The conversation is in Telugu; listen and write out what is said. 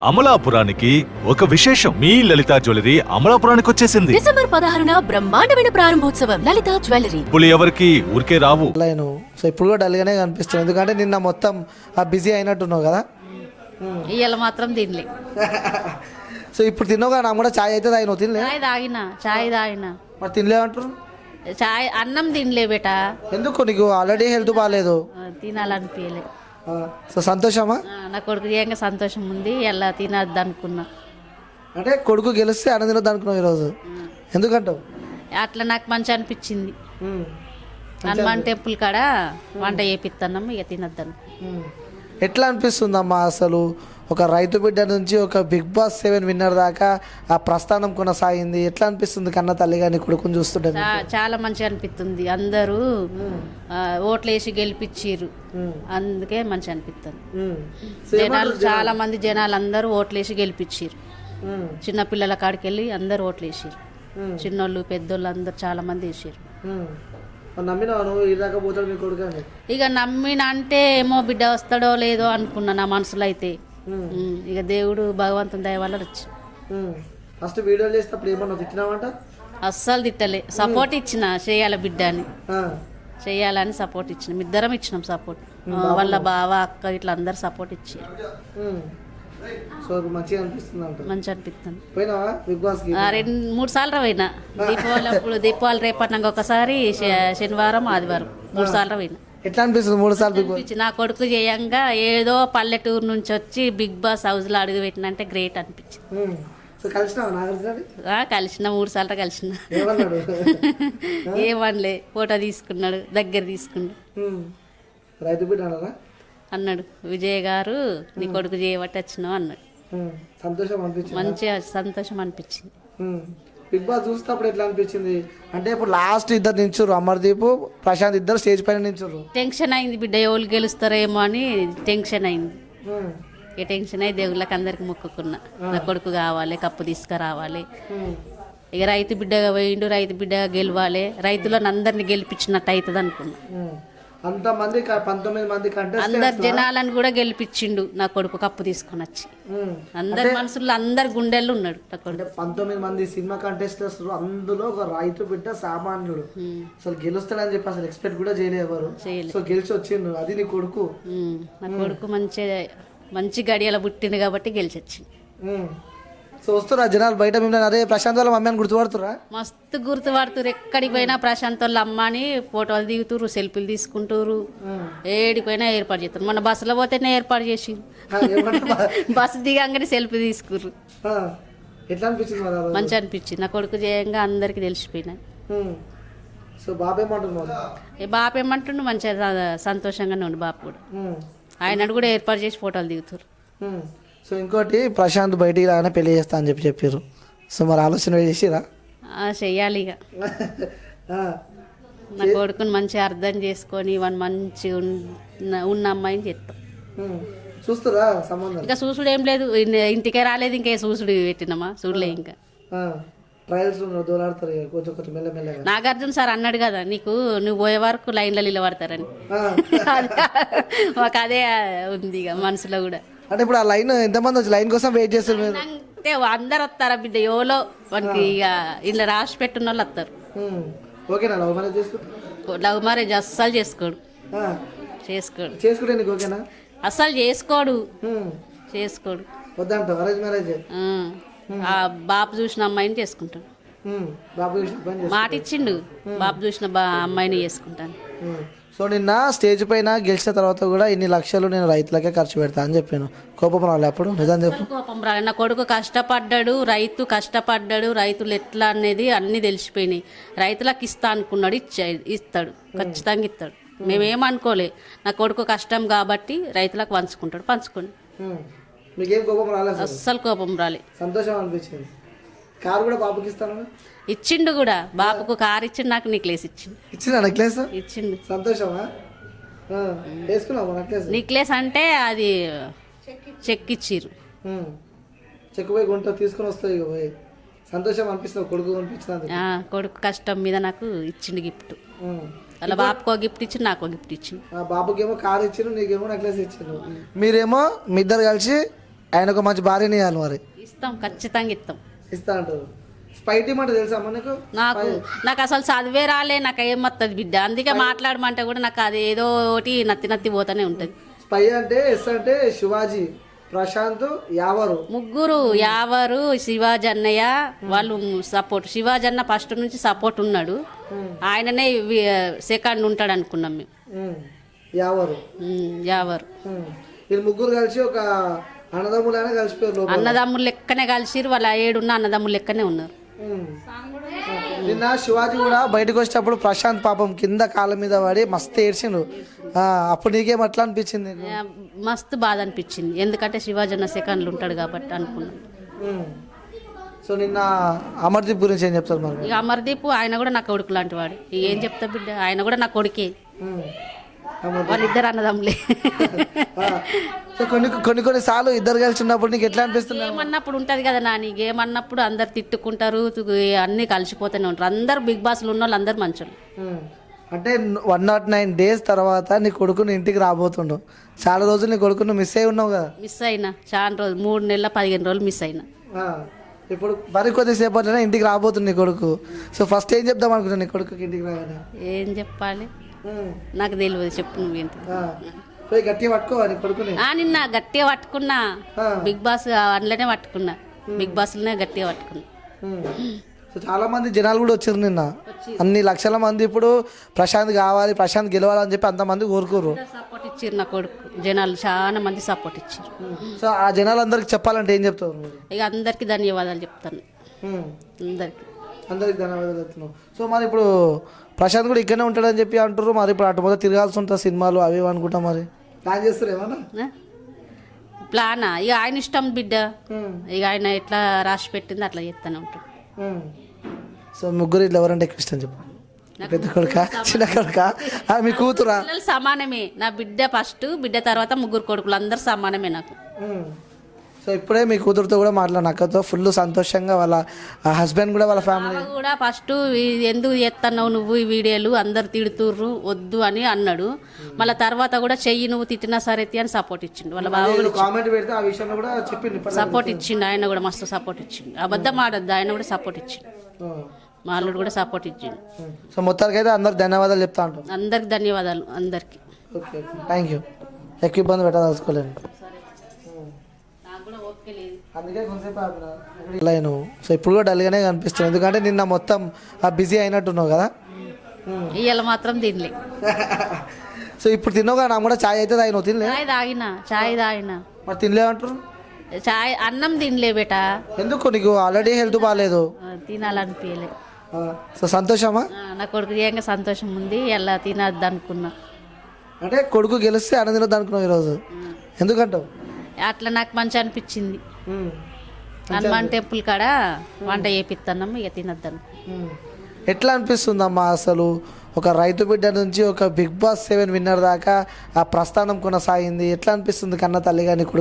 అమలాపురానికి ఒక విశేషం. మీ లలిత జ్యువెలరీ అమలాపురానికి వచ్చేసింది. డిసెంబర్ 16న బ్రహ్మాండమైన ప్రారంభోత్సవం. లలిత జ్యువెలరీ. ఇప్పుడు ఎవరికి ఊరికే రావు. నేను సో ఇప్పుడు కూడా డల్గానే కనిపిస్తుంది, ఎందుకంటే నిన్న మొత్తం బిజీ అయినట్టున్నావు కదా. ఇవాళ మాత్రం తినలే. సో ఇప్పుడు తిన్నావు కదా, నాకు కూడా ఛాయ్ అయితే తాగినావు, తినలే? చాయ్ తాగినా మరి తినలేమంటారు. చాయ్ అన్నం తినలే బేటా. ఎందుకు? నీకు ఆల్రెడీ హెల్త్ బాగాలేదు. తినాలనిపించలే. సో సంతోషమా? నా కొడుకు చేయంగా సంతోషం ఉంది. ఎలా తినద్దు అనుకున్నా. అంటే కొడుకు గెలిస్తే అన్న తినొద్దు అనుకున్నావు ఈరోజు, ఎందుకంటావు? అట్లా నాకు మంచి అనిపించింది. హనుమాన్ టెంపుల్ కాడ వంట చేపిస్తున్నాము, ఇక తినద్దాను. ఎట్లా అనిపిస్తుందమ్మా అసలు ఒక రైతు బిడ్డ నుంచి ఒక బిగ్ బాస్ 7 విన్నర్ దాకా ఆ ప్రస్థానం కొనసాగింది? ఎట్లా అనిపిస్తుంది కన్న తల్లి కానీ కొడుకుని చూస్తుంటే? చాలా మంచిగా అనిపిస్తుంది. అందరూ ఓట్లు వేసి గెలిపించారు, అందుకే మంచి అనిపిస్తుంది. జనాలు చాలా మంది జనాలు అందరూ ఓట్లు వేసి గెలిపించారు. చిన్న పిల్లల కాడికి వెళ్ళి అందరు ఓట్లు వేసారు. చిన్నోళ్ళు పెద్దోళ్ళు అందరు చాలా మంది వేసారు. ఇక నమ్మిన అంటే ఏమో బిడ్డ వస్తాడో లేదో అనుకున్నా నా మనసులో అయితే. ఇక దేవుడు భగవంతుని దయ వల్ల వచ్చి ఫస్ట్ వీడియో చేసినప్పుడు ఏమన్నా తిట్టినావంట? అస్సలు తిట్టలే, సపోర్ట్ ఇచ్చిన చేయాలి బిడ్డ అని, చేయాలని సపోర్ట్ ఇచ్చిన. ఇద్దరం ఇచ్చినాం సపోర్ట్. వాళ్ళ బావ అక్క ఇట్లా అందరు సపోర్ట్ ఇచ్చారు. మంచిగా అనిపిస్తుంది. మంచి అనిపిస్తుంది. 2-3 సార్లు పోయినా. దీపావళి అప్పుడు, దీపావళి రేపటినాక ఒకసారి, శనివారం ఆదివారం 3 సార్లు పోయినా. ఎట్లా అనిపిస్తుంది 3 సార్లు? నా కొడుకు చేయంగా ఏదో పల్లెటూరు నుంచి వచ్చి బిగ్ బాస్ హౌస్ లో అడుగు పెట్టినంటే గ్రేట్ అనిపించింది. కలిసిన 3 సార్లు కలిసిన. ఏమనలే, ఫోటో తీసుకున్నాడు, దగ్గర తీసుకున్నాడు. అన్నాడు విజయ్ గారు నీ కొడుకు చేయబట్టి వచ్చినావు అన్నాడు. మంచిగా సంతోషం అనిపించింది. బిగ్ బాస్ చూసినప్పుడు ఎట్లా అనిపించింది? అంటే ఇప్పుడు లాస్ట్ ఇద్దరు నించురు, అమర్దీప్ ప్రశాంత్ ఇద్దరు స్టేజ్ పైన నించురు. టెన్షన్ అయింది బిడ్డ, ఎవరు గెలుస్తారేమో అని టెన్షన్ అయింది. ఏ టెన్షన్ అయి దేవుళ్ళకి అందరికి మొక్కుకున్నా, నా కొడుకు కావాలి, కప్పు తీసుకురావాలి. ఇక రైతు బిడ్డగా పోయిండు, రైతు బిడ్డగా గెలవాలి, రైతులను అందరిని గెలిపించినట్టు అవుతుంది అనుకున్నా. అంతమంది 19 మంది అందరు జనాలను కూడా గెలిపించిండు నా కొడుకు, కప్పు తీసుకొని వచ్చి. అందరి మనసులో అందరు గుండెల్లో ఉన్నాడు నా కొడుకు. 19 మంది సినిమా కంటెస్టర్స్, అందులో ఒక రైతు బిడ్డ సామాన్యుడు. అసలు గెలుస్తాడని చెప్పి అసలు ఎక్స్పెక్ట్ కూడా చేయలేవారు. సో గెలిచి వచ్చిండు, అది నీ కొడుకు. నా కొడుకు మంచి గడియల పుట్టిండు కాబట్టి గెలిచి వచ్చింది. సో వస్తున్నా జనాలు బయట మిమ్మల్ని, అదే ప్రశాంత్ వాళ్ళ మమ్మీ అని గుర్తుపడుతురా? మస్తు గుర్తుపడుతురు. ఎక్కడికి పోయినా ప్రశాంత్ వాళ్ళ అమ్మ అని ఫోటోలు దిగుతురు, సెల్ఫీలు తీసుకుంటారు. ఏడిపోయినా ఏర్పాటు చేస్తారు. మన బస్సులో పోతేనే ఏర్పాటు చేసి బస్సు దిగంగానే సెల్ఫీ తీసుకుర్రు. ఎట్లా అనిపించింది? మంచి అనిపించింది. నా కొడుకు చేయంగా అందరికి తెలిసిపోయినాయి. సో బాబు ఏమంటున్నాడు? బాపు ఏమంటుండు, మంచిగా సంతోషంగానే ఉండు బాపు కూడా. ఆయన కూడా ఏర్పాటు చేసి ఫోటోలు దిగుతారు. సో ఇంకోటి, ప్రశాంత్ బయటికి రాగానే పెళ్లి చేస్తా అని చెప్పారు. సో మరి ఆలోచన చేసిరా? చెయ్యాలి. ఇక నా కొడుకుని మంచిగా అర్థం చేసుకొని వాడిని మంచి ఉన్న అమ్మాయిని చేస్తాం. చూస్తురా సంబంధం? ఇంకా చూసుడు ఏం లేదు, ఇంటికే రాలేదు, ఇంకే చూసుడు పెట్టినామా, చూడలే. ఇంకా ట్రయల్స్ దూరాడతారు కొంచెం కొంచెం మెల్లమెల్లగా. నాగార్జున సార్ అన్నాడు కదా, నువ్వు పోయే వరకు లైన్లో నిలబడతారని. మాకు అదే ఉంది ఇక మనసులో కూడా. అంటే ఇప్పుడు ఆ లైన్ ఎంతమంది వచ్చి లైన్ కోసం వెయిట్ చేస్తారు మీరు? అంటే అందరు వస్తారా బిడ్డ, ఎవరో మనకి ఇక ఇలా రాసి పెట్టున్న వాళ్ళు వస్తారు. ఓకేనా లవ్ మ్యారేజ్ చేసుకుంటా? లవ్ మ్యారేజ్ అస్సలు చేసుకోడు. చేసుకుంటే నీకు ఓకేనా? అస్సలు చేసుకోడు. వద్దంట అరేంజ్ మ్యారేజ్? ఆ బాబు చూసిన అమ్మాయిని చేసుకుంటాడు. బాబు చూసిన మాట ఇచ్చిండు, బాబు చూసిన అమ్మాయిని చేసుకుంటాను. సో నిన్న స్టేజ్ పైన గెలిచిన తర్వాత కూడా ఇన్ని లక్షలు నేను రైతులకే ఖర్చు పెడతా అని చెప్పాను. కోపం రాలే అప్పుడు? నిజం చెప్పు. కోపం రాలే. నా కొడుకు కష్టపడ్డాడు, రైతు రైతులు ఎట్లా అనేది అన్ని తెలిసిపోయినాయి. రైతులకు ఇస్తా అనుకున్నాడు, ఇస్తాడు, ఖచ్చితంగా ఇస్తాడు. మేమేమనుకోలే, నా కొడుకు కష్టం కాబట్టి రైతులకు పంచుకోండి. మీకేం కోపం రాలేదు? అస్సలు కోపం రాలే, సంతోషం అనిపించింది. కారు కూడా బాబుకి ఇస్తాను ఇచ్చిండు కూడా. బాబుకు కారు ఇచ్చిండు, నాకు నెక్లెస్ ఇచ్చిండు. నెక్లెస్ ఇచ్చిండు. సంతోషమా? వేసుకున్నావా నెక్లెస్? నెక్లెస్ అంటే అది చెక్ ఇచ్చిర్రు. చెక్ పోయి గుంట తీసుకుని వస్తాయి పోయి. సంతోషం అనిపిస్తుంది కొడుకు అనిపించినది. కొడుకు కష్టం మీద నాకు ఇచ్చిండు గిఫ్ట్. అలా బాబుకో గిఫ్ట్ ఇచ్చిండు, నాకు గిఫ్ట్ ఇచ్చిండు. బాబుకేమో కారు ఇచ్చిండు, నీకేమో నెక్లెస్ ఇచ్చిండు. మీరేమో మీ ఇద్దరు కలిసి ఆయన ఒక మంచి భార్యని ఇవ్వాలి మరి. ఇస్తాం, ఖచ్చితంగా ఇస్తాం. ఇస్తా అంటారు. స్పైటీ అంటే తెలుసా అమ్మ నీకు? నాకు అసలు చదివే రాలే, నాకు ఏమొస్తుంది బిడ్డ, అందుకే మాట్లాడమంటే కూడా నాకు అది ఏదో ఒకటి నత్తి పోతానే ఉంటుంది. స్పై అంటే ఎస్ అంటే శివాజీ, ప్రశాంత్, యావరు, ముగ్గురు. యావరు, శివాజీ అన్నయ్య వాళ్ళు సపోర్ట్. శివాజీ అన్న ఫస్ట్ నుంచి సపోర్ట్ ఉన్నాడు, ఆయననే సెకండ్ ఉంటాడు అనుకున్నాం మేము. యావరు. వీళ్ళు ముగ్గురు కలిసి ఒక అన్నదమ్ములైనా కలిసిపోయారు. అన్నదమ్ములు లెక్కనే కలిసిరు, వాళ్ళ 7 ఉన్న అన్నదమ్ములు లెక్కనే ఉన్నారు. నిన్న శివాజీ కూడా బయటకు వచ్చేటప్పుడు ప్రశాంత్ పాపం కింద కాళ్ళ మీద పడి మస్తు ఏడ్చిండు. అప్పుడు నీకేం అట్లా అనిపించింది? మస్తు బాధ అనిపించింది, ఎందుకంటే శివాజీ అన్న సెకండ్లు ఉంటాడు కాబట్టి అనుకున్నాను. సో నిన్న అమర్దీప్ గురించి ఏం చెప్తారు మరి? ఇక అమర్దీప్ ఆయన కూడా నా కొడుకు లాంటి వాడు, ఇక ఏం చెప్తా బిడ్డ, ఆయన కూడా నా కొడుకే, వాళ్ళిద్దరు అన్నదమ్ములే. సో కొన్ని సార్లు ఇద్దరు కలిసి ఉన్నప్పుడు నీకు ఎట్లా అనిపిస్తుంది? ఏమన్నప్పుడు ఉంటుంది కదా నాని, ఏమన్నప్పుడు అందరు తిట్టుకుంటారు, అన్నీ కలిసిపోతూనే ఉంటారు. అందరు బిగ్ బాస్లో ఉన్న వాళ్ళు అందరు మంచోళ్ళు. అంటే 109 days తర్వాత నీ కొడుకుని ఇంటికి రాబోతుండవు. చాలా రోజులు నీ కొడుకును మిస్ అయి ఉన్నావు కదా? మిస్ అయినా చాలా రోజులు, 3 నెలల 15 రోజులు మిస్ అయినా. ఇప్పుడు మరి కొద్దిసేపట్లోనే ఇంటికి రాబోతుంది నీ కొడుకు. సో ఫస్ట్ ఏం చెప్దాం అనుకుంటున్నా నీ కొడుకుకి ఇంటికి రాగానే? ఏం చెప్పాలి నాకు తెలియదు, చెప్పు నువ్వేంటి. పోయి గట్టిగా పట్టుకోవాలి కొడుకుని. నిన్న గట్టిగా పట్టుకున్నా, బిగ్ బాస్ అందులోనే పట్టుకున్నా, బిగ్ బాస్లోనే గట్టిగా పట్టుకున్నా. సో చాలా మంది జనాలు కూడా వచ్చారు నిన్న, అన్ని లక్షల మంది. ఇప్పుడు ప్రశాంత్ కావాలి, ప్రశాంత్ గెలవాలని చెప్పి అంతమంది కోరుకోరు. సపోర్ట్ ఇచ్చారు నా కొడుకు, జనాలు చాలా మంది సపోర్ట్ ఇచ్చారు. సో ఆ జనాలందరికి చెప్పాలంటే ఏం చెప్తారు? ఇక అందరికి ధన్యవాదాలు చెప్తాను, అందరికి ధన్యవాదాలు చెప్తున్నావు. సో మరి ఇప్పుడు ప్రశాంత్ కూడా ఇక్కడనే ఉంటాడని చెప్పి అంటారు. మరి ఇప్పుడు అటు మొదలు తిరగాల్సి ఉంటుంది, సినిమాలు అవి అనుకుంటా. మరి ప్లాన్ చేస్తారు ఏమన్నా? ప్లానా? ఇక ఆయన ఇష్టం బిడ్డ, ఇక ఆయన ఎట్లా రాసి పెట్టింది అట్లా చేస్తూనే ఉంటాడు. సో ముగ్గురు ఇట్లా ఎవరంటే ఎక్కువ ఇష్టం చెప్పు? పెద్ద కొడుక, చిన్న కొడుక, మీ కూతురా? పిల్లలు సమానమే, నా బిడ్డ ఫస్ట్, బిడ్డ తర్వాత ముగ్గురు కొడుకులు, అందరు సమానమే నాకు. సో ఇప్పుడే మీ కూతురుతో కూడా మాట్లాడిన, అక్కతో ఫుల్ సంతోషంగా, వాళ్ళ హస్బెండ్ కూడా, వాళ్ళ ఫ్యామిలీ కూడా ఫస్ట్ ఎందుకు చేస్తున్నావు నువ్వు ఈ వీడియోలు, అందరు తిడుతుర్రు వద్దు అని అన్నాడు. మళ్ళీ తర్వాత కూడా చెయ్యి, నువ్వు తిట్టినా సరే అని సపోర్ట్ ఇచ్చిండు. వాళ్ళ బావ కూడా కామెంట్ పెడితే ఆ విషయంలో కూడా చెప్పిండు, సపోర్ట్ ఇచ్చిండు. ఆయన కూడా మస్తు సపోర్ట్ ఇచ్చిండు, అబద్ధం ఆడద్దు, ఆయన కూడా సపోర్ట్ ఇచ్చిండు, మా అల్లుడు కూడా సపోర్ట్ ఇచ్చిండు. సో మొత్తానికి అయితే అందరికి ధన్యవాదాలు చెప్తా ఉంటాం. అందరికి ధన్యవాదాలు, అందరికి. Okay, thank you. ఎక్కువ ఇబ్బంది పెట్టదలుచుకోలేను, అందుకే కొంచెంసేపు లైను. సో ఇప్పుడు కూడా డల్గానే కనిపిస్తుంది, ఎందుకంటే నిన్న మొత్తం బిజీ అయినట్టున్నావు కదా. ఇవాళ మాత్రం తినలే. సో ఇప్పుడు తిన్నావు కదా, నాకు కూడా ఛాయ్ అయితే తాగినావు, తినలే? చాయ్ తాగినా. మరి తినలేమంటారు? చాయ్ అన్నం తినలే బేటా. ఎందుకు? నీకు ఆల్రెడీ హెల్త్ బాగాలేదు, తినాలనిపించలే. సో సంతోషమా? నా కొడుకు ఏకంగా సంతోషం ఉంది, ఎలా తినద్దు అనుకున్నా. అంటే కొడుకు గెలిస్తే అన్నం తినద్దు అనుకున్నావు ఈరోజు, ఎందుకంటావు? అట్లా నాకు మంచి అనిపించింది. హనుమాన్ టెంపుల్ కాడ వంట చేపిస్తున్నాము, ఇక తినద్దాను. ఎట్లా అనిపిస్తుందమ్మా అసలు? ఒక రైతు బిడ్డ నుంచి ఒక బిగ్ బాస్ 7 విన్నర్ దాకా ఆ ప్రస్థానం కొనసాగింది. ఎట్లా అనిపిస్తుంది కన్న తల్లిగా నీ కొడుకు